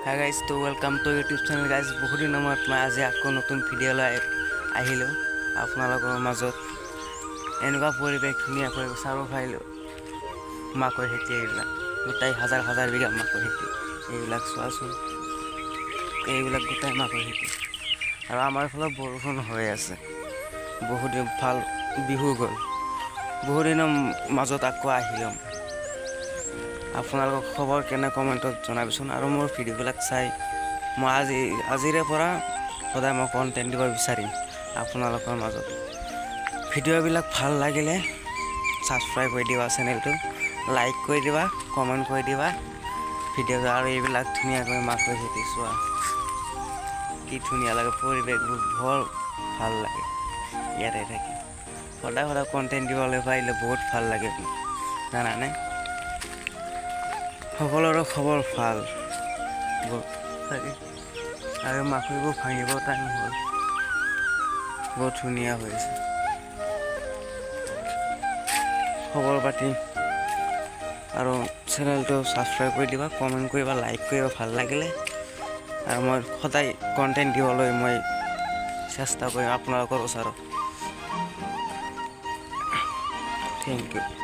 Hi guys তো welcome to YouTube channel guys. বহুত দিনৰ মূৰত মই আজি আকৌ নতুন ভিডিঅ'লৈ আহিলোঁ আপোনালোকৰ মাজত। এনেকুৱা পৰিৱেশ ধুনীয়া পৰিৱেশ চাব পাৰিলোঁ। মাকৈ খেতি এইবিলাক গোটাই হাজাৰ হাজাৰ বিঘা মাকৈ খেতি এইবিলাক চোৱাচোন, এইবিলাক গোটাই মাকৈ খেতি। আৰু আমাৰ ফালত বৰষুণ হৈ আছে। বহুত দিন ভাল বিহু গ'ল, বহুত দিনৰ মাজত আকৌ আহিলোঁ। আপোনালোকৰ খবৰ কেনে কমেণ্টত জনাবচোন। আৰু মোৰ ভিডিঅ'বিলাক চাই মই আজিৰে পৰা সদায় মই কণ্টেণ্ট দিব বিচাৰিম আপোনালোকৰ মাজত। ভিডিঅ'বিলাক ভাল লাগিলে ছাবস্ক্ৰাইব কৰি দিবা, চেনেলটো লাইক কৰি দিবা, কমেণ্ট কৰি দিবা ভিডিঅ'। আৰু এইবিলাক ধুনীয়াকৈ মাকৈ খেতি চোৱা, কি ধুনীয়া লাগে পৰিৱেশবোৰ, বৰ ভাল লাগে ইয়াতে থাকি। সদায় সদায় কণ্টেণ্ট দিবলৈ পাৰিলে বহুত ভাল লাগে জানানে। সকলোৰে খবৰ ভাল থাকে। আৰু মাকৈবোৰ ভাঙিব টাইম হ'ল, বহুত ধুনীয়া হৈছে খবৰ পাতি। আৰু চেনেলটো ছাবস্ক্ৰাইব কৰি দিবা, কমেণ্ট কৰিবা, লাইক কৰিবা ভাল লাগিলে। আৰু মই সদায় কণ্টেণ্ট দিবলৈ মই চেষ্টা কৰিম আপোনালোকৰ ওচৰত। Thank U.